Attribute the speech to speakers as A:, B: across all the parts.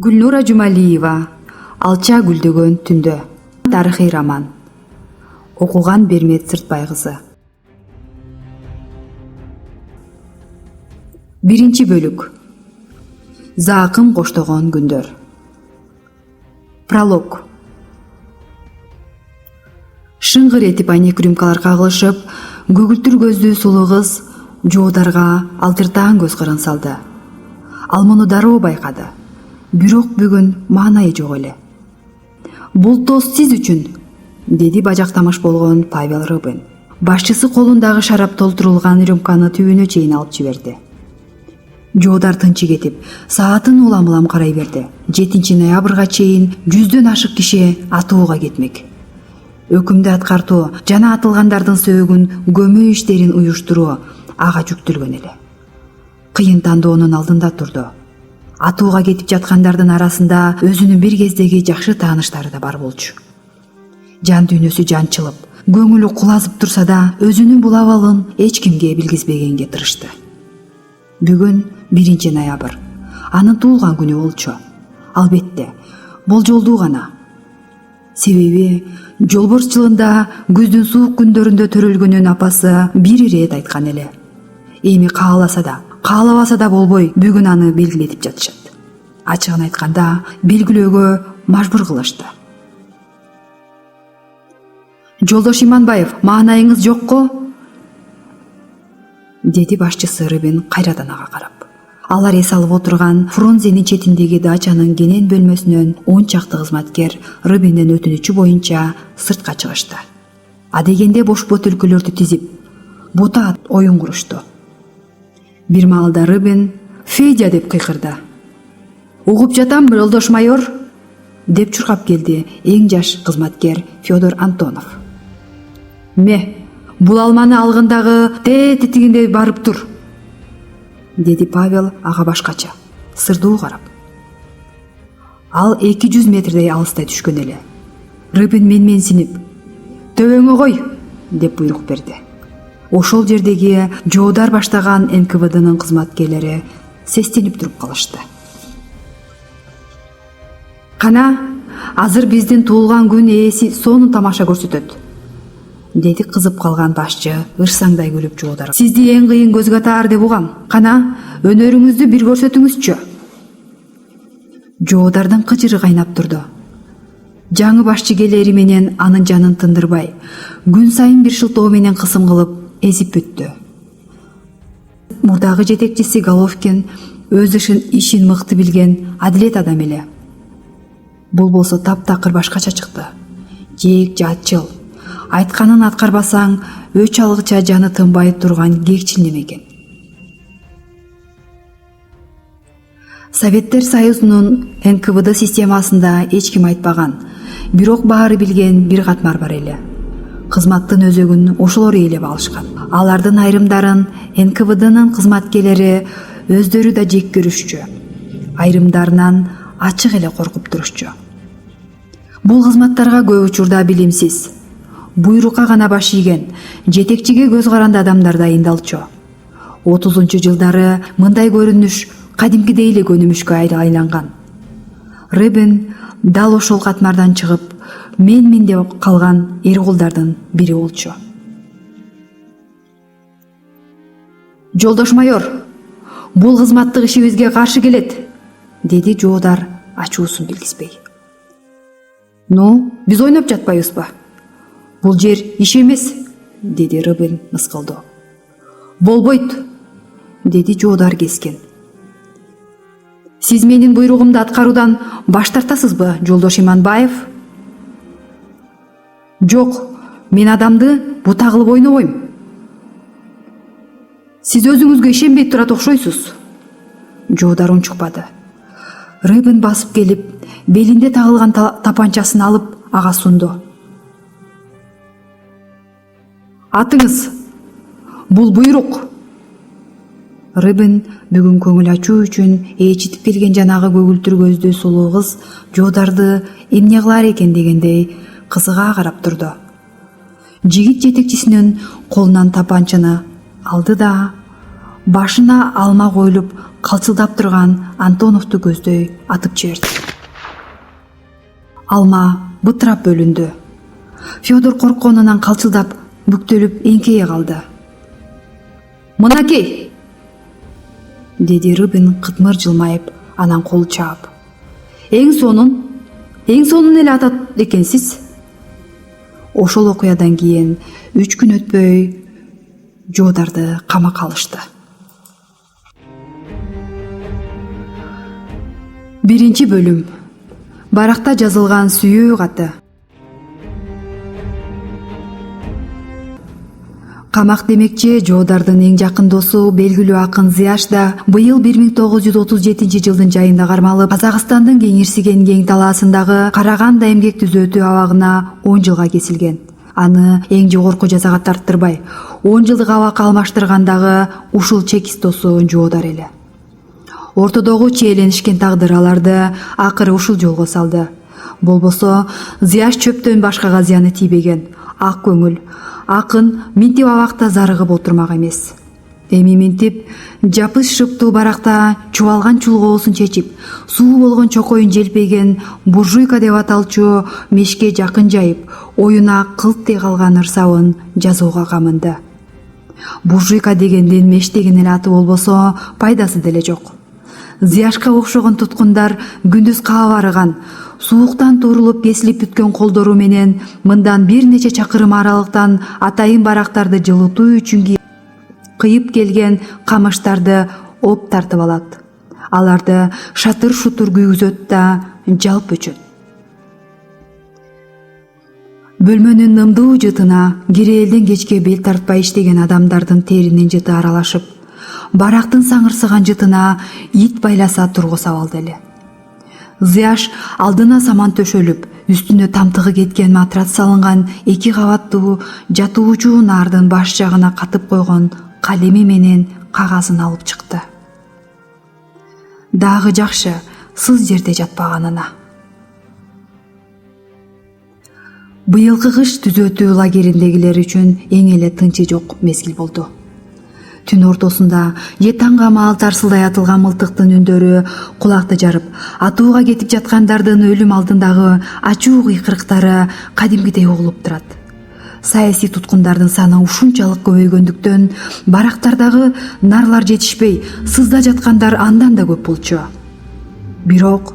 A: Гүлнура Жумалиева «Алча гүлдөгөн түндө». Тарыхый роман. Окуган Бермет Сыртбай кызы. Биринчи бөлүк. Заакын коштогон күндөр. Пролог. Шыңгыр этип айнек рюмкалар кагылышып, көгүлтүр көздүү сулуу кыз Жоодарга алтыртаан көз кырын салды. Ал муну дароо байкады. Бирок бүгүн маанайы жок эле. Бул тост сиз үчүн, деди бажактамыш болгон Павел Рыбин. Башчысы колундагы шарап толтурулган рюмканы түбүнө чейин алып жиберди. Жоодар тынчы кетип, саатын улам-улам карай берди. 7 ноябрга чейин 100дөн ашык киши атууга кетмек. Өкүмдү аткартуу жана атылгандардын сөөгүн көмүү иштерин уюштуруу ага жүктөлгөн эле. Кыйын тандоонун алдында турду. Атууга кетип жаткандардын арасында өзүнүн бир кездеги жакшы тааныштары да бар болчу. Жан дүйнөсү жанчылып, көңүлү кулазып турса да, өзүнүн бул абалын эч кимге билгизбегенге тырышты. Бүгүн 1 ноябрь. Анын туулган күнү болчу. Албетте, болжолдуу гана. Себеби Жолборс жылында күздүн суук күндөрүндө төрөлгөнүн апасы бир ирет айткан эле. Эми кааласа да, каалабаса да болбой, бүгүн аны белгилетип жатышат. Ачыгын айтканда, белгилөөгө мажбур кылышты. Жолдош Иманбаев, маанайыңыз жокко? Деди башчысы Рыбин кайрадан ага карап. Алар эс алып отурган Фрунзенин четиндеги дачанын кенен бөлмөсүнөн 10 чакты кызматкер Рыбиндин өтүнүчү боюнча сыртка чыгышты. Адегенде бош бөтөлкөлөрдү тизип, бута оюн курушту. Бир маалда Рыбин «Федя» деп кыйкырды. «Угуп жатам, жолдош майор», деп чуркап келди эң жаш кызматкер Федор Антонов. «Ме, бул алманы алгындагы тетигинде барып тур», деди Павел ага башкача, сырдуу карап. Ал 200 метрдей алыстай түшкөн эле. Рыбин менменсинип, «Төбөңө кой», деп буйрук берди. Ошол жердеги Жоодар баштаган НКВДнын кызматкерлери сестенип туруп калышты. «Кана, азыр биздин туулган күн ээси сонун тамаша көрсөтөт», деди кызып калган башчы ырсаңдай күлүп Жоодар. «Сизди эң кыйын көзгө таар деп угам. Кана, өнөрүңүздү бир көрсөтүңүзчү». Жоодардын кыжыры кайнап турду. Жаңы башчы келери менен анын жанын тындырбай, күн сайын бир шылтоо менен кысым кылып эзип бүттү. Мурдагы жетекчиси Головкин өз ишин мыкты билген адилет адам эле. Бул болсо таптакыр башкача чыкты. Жээк жатчыл, айтканын аткарбасаң өч алгыча жаны тынбай турган кекчил неме экен. Советтер Союзунун НКВД системасында эч ким айтпаган, бирок баары билген бир катмар бар эле. Кызматтын өзөгүн ошолор ээлеп алышкан. Алардын айрымдарын НКВДнын кызматкерлери өздөрү да жек көрүшчү. Айрымдарынан ачык эле коркуп турушчу. Бул кызматтарга көп учурда билимсиз, буйрукка гана баш ийген, жетекчиге көз каранды адамдар дайындалчу. 30-жылдары мындай көрүнүш кадимкидей эле көнүмүшкө айланган. Рыбин дал ошол катмардан чыгып, мен деп калган эркулдардын бири болчу. «Жолдош майор, бул кызматтык ишибизге каршы келет», деди Жоодар ачуусун билгизбей. «Ну, биз ойноп жатпайбызбы? Бул жер иш эмес», деди Рыбин мыскылдуу. «Болбойт», деди Жоодар кескен. «Сиз менин буйругумду аткаруудан баш тартасызбы, жолдош Иманбаев?» «Жок, мен адамды бута кылып ойнобойм». «Сиз өзүңүзгө ишенбей турат окшойсуз». Жоодар унчукпады. Рыбин басып келип, белинде тагылган тапанчасын алып ага сунду. «Атыңыз, бул буйрук». Рыбин бүгүн көңүл ачуу үчүн ээчитип келген жанагы көгүлтүр көздүү сулуу кыз Жоодарды эмне кылар экен дегендей кызыга карап турду. Жигит жетекчисинин колунан тапанчаны алды да башына алма коюлуп калчылдап турган Антоновду көздөй атып жиберди. Алма бытырап бөлүндү. Федор коркконунан калчылдап бүктөлүп эңкейе калды. «Мынакей!» деди Рыбин кытмыр жылмайып, анан кол чаап. Эң сонун эле атат экенсиз. Ошол окуядан кийин 3 күн өтпөй жоодарды камакка алышты. 1 бөлүм. Баракта жазылган сүйүү каты. Камак демекчи жоодардын эң жакын досу белгилүү акын Зияш да быйыл 1937 жайында кармалып, Казакстандын кеңирсиген кең талаасындагы Караганда эмгек түзөтүү абагына 10 жылга кесилген. Аны эң жогорку жазага тарттырбай, 10 жылдык абакка алмаштыргандагы ушул чекист досу жоодар эле. Ортодогу чиеленишкен тагдыр аларды акыры ушул жолго салды. Болбосо Зияш чөптөн башкага зыяны тийбеген. Ак көңүл, акын минтип абакта зарыгып отурмак эмес. Эми минтип жапыш шыптуу баракта чубалган чулгоосун чечип, суу болгон чокоюн желпеген буржуйка деп аталчу мешке жакын жайып, оюна кылттай калган ырсабын жазууга камынды. Буржуйка дегендин меш деген эле аты болбосо пайдасы деле жок. Зияшка окшогон туткундар күндүз каап арыган, сууктан турулуп кесилип бүткөн колдору менен мындан бир нече чакырым аралыктан атайын барактарды жылытуу үчүн кыйып келген камыштарды оп тартып алат. Аларды шатыр-шутур күйгүзөт да жалп өчөт. Бөлмөнүн нымдуу жытына киреэлден кечке бел тартпай иштеген адамдардын теринин жыты аралашып, барактын саңырсыган жытына ит байласа тургуса балды эле. Зияш алдына саман төшөлүп, үстүнө тамтыгы кеткен матрас салынган 2 кабаттуу жатуучу нардын баш жагына катып койгон калеми менен кагазын алып чыкты. Дагы жакшы, сыз жерде жатпаганына. Быйылкы кыш түзөтүү лагериндегилер үчүн эң эле тынчы жок мезгил болду. Түн ортосунда же таңга маал тарсылдай атылган мылтыктын үндөрү кулакты жарып, атууга кетип жаткандардын өлүм алдындагы ачуу кыйкырыктары кадимгидей угулуп турат. Саясий туткундардын саны ушунчалык көбөйгөндүктөн барактардагы нарлар жетишпей, сызда жаткандар андан да көп болчу. Бирок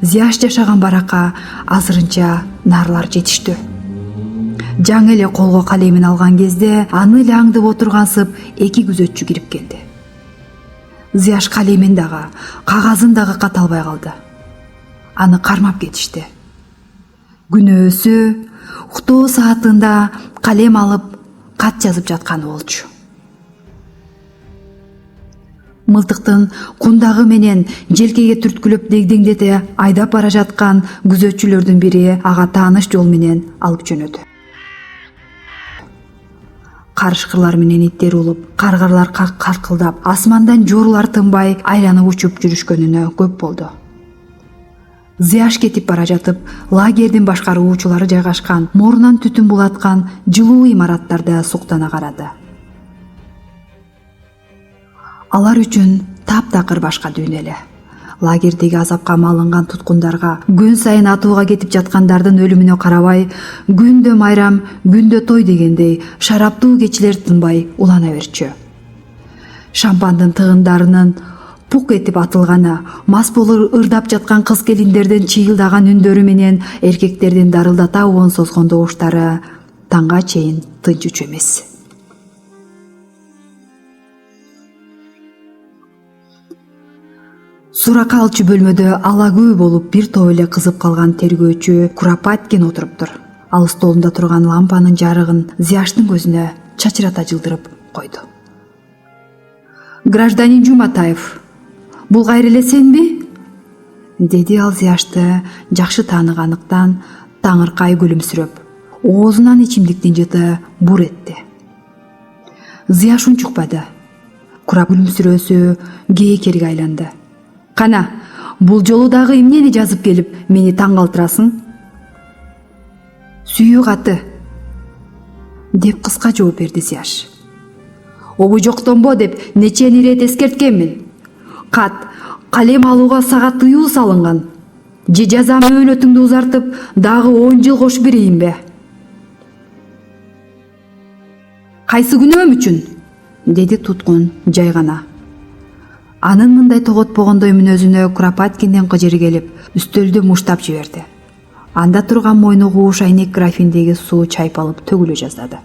A: Зияш жашаган баракка азырынча нарлар жетиштү. Жаңы эле колго калемин алган кезде аны эле аңдып отургансып 2 күзөтчү кирип келди. Зияш калемин дагы, кагазын дагы ката албай калды. Аны кармап кетишти. Күнөөсү уктоо саатында калем алып кат жазып жатканы болчу. Мылтыктын кундагы менен желкеге түрткүлөп дегдеңдете айдап бара жаткан күзөтчүлөрдүн бири ага тааныш жол менен алып жөнөдү. Карышкырлар менен иттер улуп, каргарлар каркылдап, асмандан жоорулар тынбай айланып учуп жүрүшкөнүнө көп болду. Зияш кетип бара жатып, лагердин башкаруучулары жайгашкан, морунан түтүн булаткан жылуу имараттарды суктана карады. Алар үчүн таптакыр башка дүйнө эле. Лагердеги азапка малынган туткундарга, күн сайын атууга кетип жаткандардын өлүмүнө карабай, күндө майрам, күндө той дегендей шараптуу кечилер тынбай улана берчү. Шампандын тыгындарынын пук этип атылганы, мас болуп ырдап жаткан кыз келиндердин чыйылдаган үндөрү менен эркектердин дарылдата уун созгон добуштары таңга чейин тынччу эмес. Сурака алчу бөлмөдө алагүү болуп бир топ эле кызып калган тергөөчү Куропаткин отуруптур. Ал столунда турган лампанын жарыгын Зияштын көзүнө чачырата жылдырып койду. Гражданин Жуматаев, бул кайра эле сенби? Деди ал Зияшты жакшы тааныгандыктан таңыркай күлүмсүрөп, оозунан ичимдиктин жыты бур этти. Зияш унчукпады. Курап күлүмсүрөөсү кээкерге айланды. Кана, бул жолу дагы эмнени жазып келип мени таң калтырасың? Сүйүү каты, деп кыска жооп берди Зияш. Обу жоктонбо деп нече ирет эскерткенмин. кат, калем алууга сага тыюу салынган. Же жаза мөөнөтүңдү узартып, дагы 10 жыл кошуп берейинби? Кайсы күнөөм үчүн? Деди туткун жай гана. Анын мындай тоготпогондой мүнөзүнө Куропаткиндин кыжыры келип, үстөлдү муштап жиберди. Анда турган мойну кууш айнек графиндеги суу чайпалып төгүлө жаздады.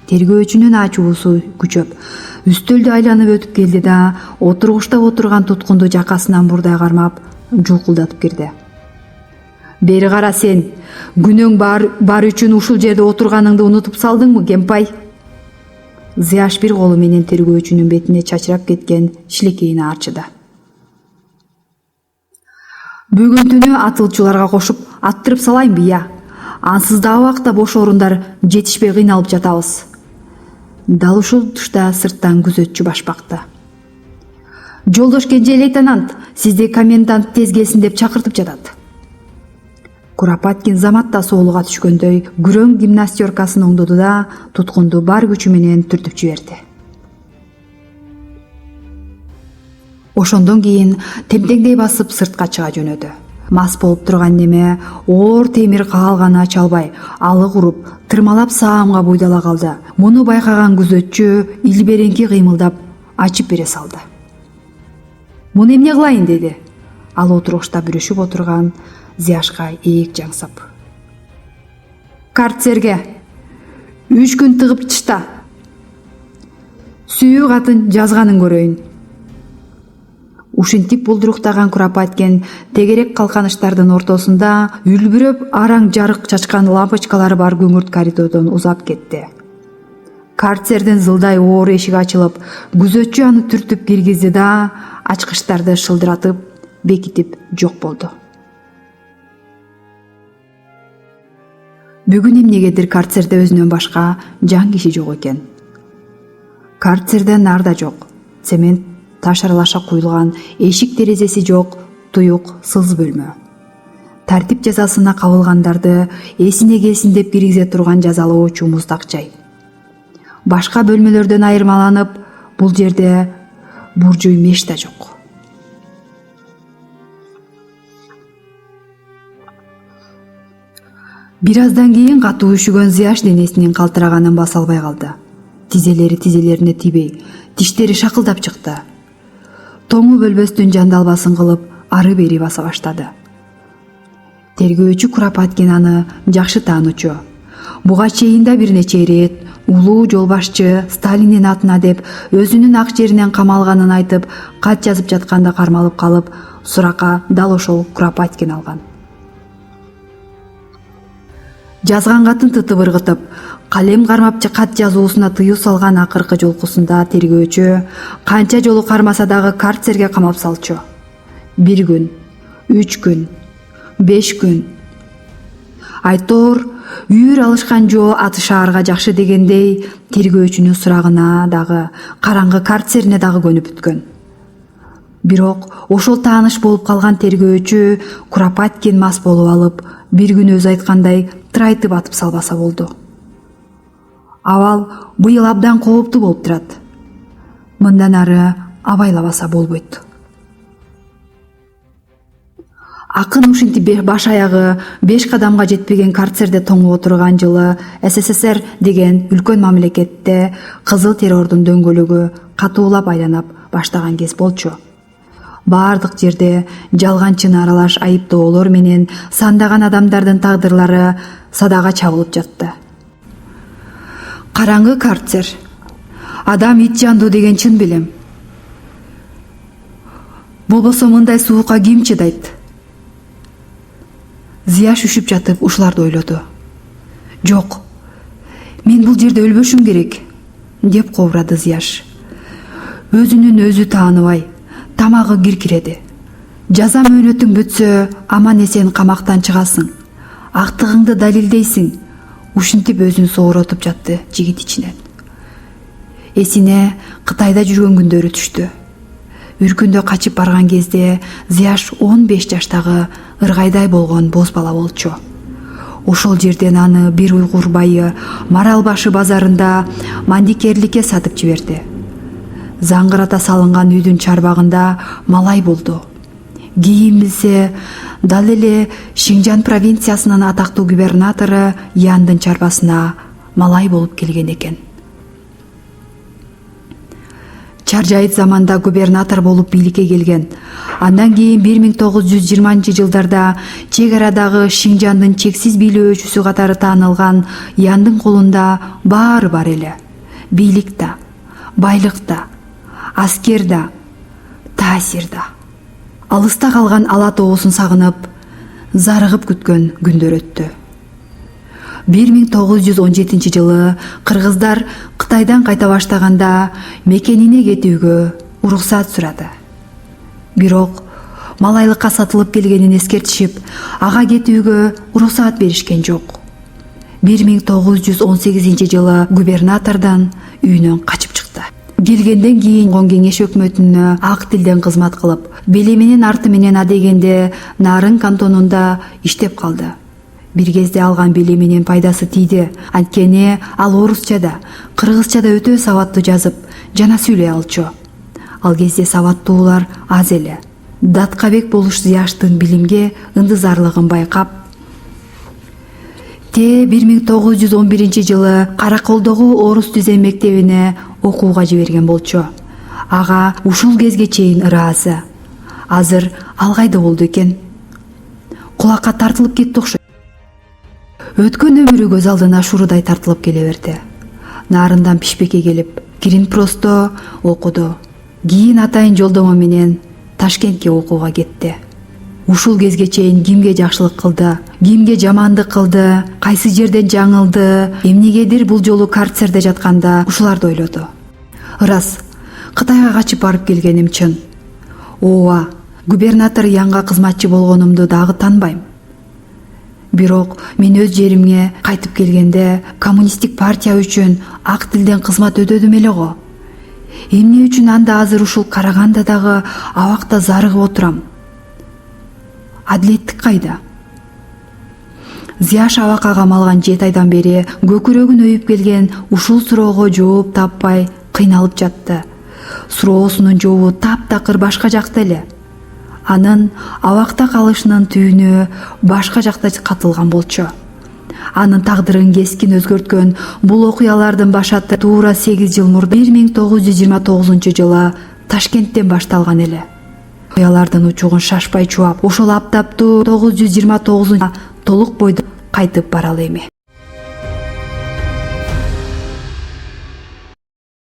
A: Тергөөчүнүн ачуусу күчөп, үстөлдү айланып өтүп келди да, отургучта отурган туткунду жакасынан бурдай кармап, жулкулдатып кирди. Бери кара сен, күнөөң бар үчүн ушул жерде отурганыңды унутуп салдыңбы, Кемпай? Зияш бир колу менен тергөөчүнүн бетине чачырап кеткен шилекейин арчыды. Бүгүн түнү атылчуларга кошуп аттырып салайынбы, я? Ансыз да абакта бош орундар жетишпей кыйналып жатабыз. Дал ушул тушта сырттан күзөтчү башпакты. Жолдош Кенже лейтенант, сизди комендант тез келсин деп чакыртып жатат. Куропаткин заматта соолуга түшкөндөй күрөң гимнастеркасын оңдоду да туткунду бар күчү менен түртүп жиберди. Ошондон кийин темтеңдей басып сыртка чыга жөнөдү. Мас болуп турган неме оор темир каалганы ача албай, алык уруп, тырмалап саамга буйдала калды. Муну байкаган күзөтчү илбереңки кыймылдап ачып бере салды. Муну эмне кылайын деди. Ал отургучта бүрүшүп отурган Зияшка ийик жаңсап. Карцерге 3 күн тыгып чышта. Сүйүү катын жазганын көрөйүн. Ушинтип булдуруктаган Куропаткин тегерек калканыштардын ортосунда үлбүрөп араң жарык чачкан лампочкалары бар күңүрт коридордон узап кетти. Карцердин зылдай оор эшиги ачылып, күзөтчү аны түртүп киргизди да ачкычтарды шылдыратып, бекитип жок болду. Бүгүн эмнегедир карцерде өзүнөн башка жан киши жок экен. Карцерде нар да жок, цемент таш аралаша куюлган, эшик терезеси жок, туюк сыз бөлмө. Тартип жазасына кабылгандарды эсине келсин деп киргизе турган жазалоочу муздак жай. Башка бөлмөлөрдөн айырмаланып, бул жерде буржуй меш да жок. Бир аздан кийин катуу үшүгөн Зияш денесинин калтыраганын баса албай калды. Тизелери тизелерине тийбей, тиштери шакылдап чыкты. Тоңу бөлбөстүн жандалбасын кылып, ары бери баса баштады. Тергөөчү Куропаткин аны жакшы таанучу. Буга чейин да бир нече ирет улуу жолбашчы Сталиндин атына деп өзүнүн ак жеринен камалганын айтып, кат жазып жатканда кармалып калып, суракка дал ошол Куропаткин алган. Жазган катын тытып ыргытып, калем кармапчы кат жазуусуна тыюу салган акыркы жолкусунда тергөөчү канча жолу кармаса дагы карцерге камап салчу. 1 күн, 3 күн, 5 күн. Айтор үйүр алышкан жоо аты шаарга жакшы дегендей, тергөөчүнүн сурагына дагы, караңгы карцерине дагы көнүп бүткөн. Бирок ошол тааныш болуп калган тергөөчү Куропаткин мас болуп алып, бир күн өзү айткандай трайтып атып салбаса болду. Абал быйыл абдан кооптуу болуп турат. Мындан ары абайлабаса болбойт. Акын ушинтип баш аягы 5 кадамга жетпеген карцерде тоңуп отурган жылы СССР деген үлкөн мамлекетте кызыл террордун дөңгөлөгү катуулап айланап баштаган кез болчу. Бардык жерде жалганчыны аралаш айыптоолор менен сандаган адамдардын тагдырлары садага чабылып жатты. Караңгы карцер. Адам ит жандуу деген чын билем. Болбосо мындай суукка ким чыдайт? Зияш үшүп жатып ушуларды ойлоду. Жок, мен бул жерде өлбөшүм керек, деп кобурады Зияш. Өзүнүн өзү тааныбай, тамагы киркиреди. Жаза мөөнөтүң бүтсө, аман эсен камактан чыгасың. Актыгыңды далилдейсиң. Ушинтип өзүн сооротуп жатты жигит ичинен. Эсине Кытайда жүргөн күндөрү түштү. Үркүндө качып барган кезде Зияш 15 жаштагы ыргайдай болгон боз бала болчу. Ошол жерден аны бир уйгур байы Маралбашы базарында мандикерликке сатып жиберди. заңгырата салынган үйдүн чарбагында малай болду. Кийин билсе, дал эле Шинжан провинциясынын атактуу губернатору Яндын чарбасына малай болуп келген экен. Чаржайыт заманда губернатор болуп бийликке келген. Андан кийин 1920-жылдарда чек арадагы Шинжандын чексиз бийлөөчүсү катары таанылган Яндын колунда баары бар эле. Бийлик да, байлык да, аскер да, таасир да. Алыста калган ала тоосун сагынып, зарыгып күткөн күндөр өттү. 1917-жылы кыргыздар Кытайдан кайта баштаганда мекенине кетүүгө уруксат сурады. Бирок малайлыкка сатылып келгенин эскертишип, ага кетүүгө уруксат беришкен жок. 1918-жылы губернатордон үйүнөн качып чыкты. Келгенден кийин Кон кеңеш өкмөтүнө ак тилден кызмат кылып, бели менен арты менен адегенде Нарын кантонунда иштеп калды. Бир кезде алган бели менен пайдасы тийди. Анткени ал орусчада, кыргызчада өтө сабаттуу жазып, жана сүйлөй алчу. Ал кезде сабаттуулар аз эле. Даткабек болуш Зияштын билимге ындызарлыгын байкап, 1911-жылы Караколдогу орус түзем мектебине окууга жиберген болчу. Ага ушул кезге чейин ыраазы. Азыр ал кайда болду экен? Кулакка тартылып кетти окшойт. Өткөн өмүрү көз алдына шурудай тартылып келе берди. Нарындан пишпекке келип, Кирин просто окуду. Кийин атайын жолдомо менен Ташкентке окууга кетти. Ушул кезге чейин кимге жакшылык кылды, кимге жамандык кылды, кайсы жерден жаңылды, эмнегедир бул жолу карцерде жатканда ушуларды ойлоду. Ырас, Кытайга качып барып келгеним чын. Ооба, губернатор Янга кызматчы болгонумду дагы танбайм. Бирок мен өз жеримге кайтып келгенде коммунисттик партия үчүн ак тилден кызмат өтөдүм эле го. Эмне үчүн анда азыр ушул Караганда дагы абакта зарыгып отурам? Адилеттик кайда? Зияш абакка камалган 7 айдан бери көкүрөгүн өйүп келген ушул суроого жооп таппай кыйналып жатты. Суроосунун жообу таптакыр башка жакта эле. Анын абакта калышынын түйүнү башка жакта катылган болчу. Анын тагдырын кескин өзгөрткөн бул окуялардын башаты туура 8 жыл мурда 1929-жылы Ташкенттен башталган эле. Окуялардын учугун шашпай чуап, ошол аптаптуу 1929 толук бойдо кайтып баралы эми.